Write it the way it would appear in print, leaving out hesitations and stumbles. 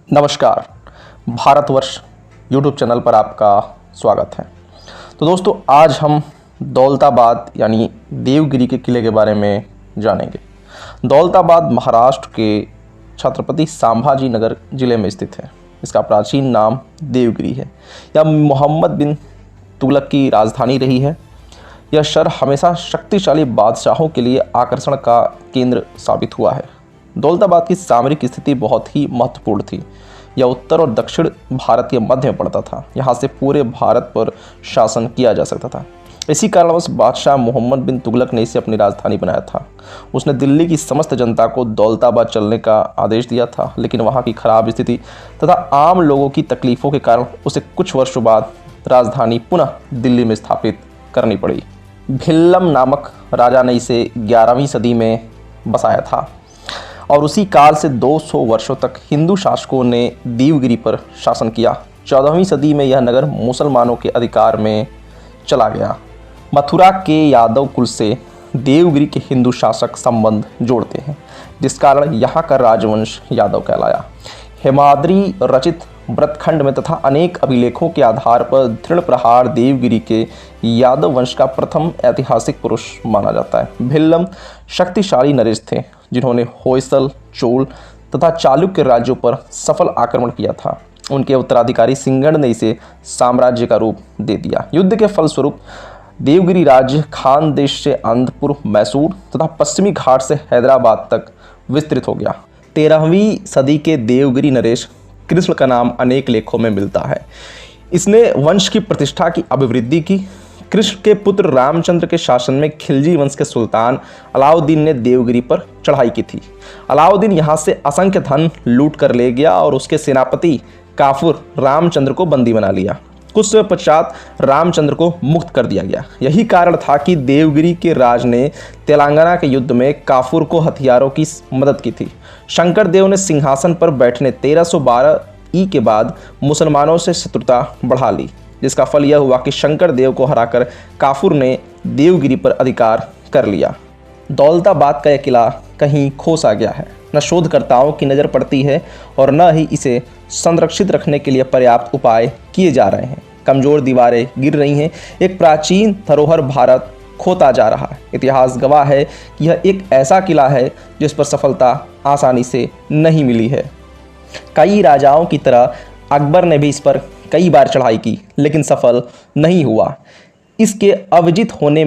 नमस्कार। Bharatvarsh YouTube channel पर आपका स्वागत है। तो दोस्तों, आज हम दौलताबाद यानी देवगिरी के किले के बारे में जानेंगे। दौलताबाद महाराष्ट्र के छत्रपति संभाजी नगर जिले में स्थित है। इसका प्राचीन नाम देवगिरी है। यह मोहम्मद बिन तुगलक की राजधानी रही है। यह शहर हमेशा शक्तिशाली बादशाहों के लिए आकर्षण का केंद्र साबित हुआ है। दौलताबाद की सामरिक स्थिति बहुत ही महत्वपूर्ण थी। यह उत्तर और दक्षिण भारत के मध्य में पड़ता था। यहाँ से पूरे भारत पर शासन किया जा सकता था। इसी कारणवश बादशाह मोहम्मद बिन तुगलक ने इसे अपनी राजधानी बनाया था। उसने दिल्ली की समस्त जनता को दौलताबाद चलने का आदेश दिया था, लेकिन वहाँ की खराब स्थिति तथा आम लोगों की तकलीफ़ों के कारण उसे कुछ वर्षों बाद राजधानी पुनः दिल्ली में स्थापित करनी पड़ी। भिल्लम नामक राजा ने इसे 11वीं सदी में बसाया था और उसी काल से 200 वर्षों तक हिंदू शासकों ने देवगिरी पर शासन किया। 14वीं सदी में यह नगर मुसलमानों के अधिकार में चला गया। मथुरा के यादव कुल से देवगिरी के हिंदू शासक संबंध जोड़ते हैं, जिस कारण यहाँ का राजवंश यादव कहलाया। हेमाद्री रचित व्रतखंड में तथा अनेक अभिलेखों के आधार पर दृढ़ प्रहार देवगिरी के यादव वंश का प्रथम ऐतिहासिक पुरुष माना जाता है। भिल्लम शक्तिशाली नरेश थे, जिन्होंने होयसल, चोल तथा चालुक्य राज्यों पर सफल आक्रमण किया था। उनके उत्तराधिकारी सिंगड़ ने इसे साम्राज्य का रूप दे दिया। युद्ध के फलस्वरूप देवगिरी राज्य खान देश से आनंदपुर, मैसूर तथा पश्चिमी घाट से हैदराबाद तक विस्तृत हो गया। 13वीं सदी के देवगिरी नरेश कृष्ण का नाम अनेक लेखों में मिलता है। इसने वंश की प्रतिष्ठा की अभिवृद्धि की। कृष्ण के पुत्र रामचंद्र के शासन में खिलजी वंश के सुल्तान अलाउद्दीन ने देवगिरी पर चढ़ाई की थी। अलाउद्दीन यहाँ से असंख्य धन लूट कर ले गया और उसके सेनापति काफूर रामचंद्र को बंदी बना लिया। कुछ समय पश्चात रामचंद्र को मुक्त कर दिया गया। यही कारण था कि देवगिरी के राज ने तेलंगाना के युद्ध में काफूर को हथियारों की मदद की थी। शंकर देव ने सिंहासन पर बैठने 1312 ई के बाद मुसलमानों से शत्रुता बढ़ा ली, जिसका फल यह हुआ कि शंकर देव को हराकर काफूर ने देवगिरी पर अधिकार कर लिया। दौलताबाद का यह किला कहीं खो सा गया है। न शोधकर्ताओं की नज़र पड़ती है और न ही इसे संरक्षित रखने के लिए पर्याप्त उपाय किए जा रहे हैं। कमज़ोर दीवारें गिर रही हैं। एक प्राचीन धरोहर भारत खोता जा रहा है। इतिहास गवाह है कि यह एक ऐसा किला है जिस पर सफलता आसानी से नहीं मिली है। कई राजाओं की तरह अकबर ने भी इस पर कई बार चढ़ाई की, लेकिन सफल नहीं हुआ। इसके अविजित होने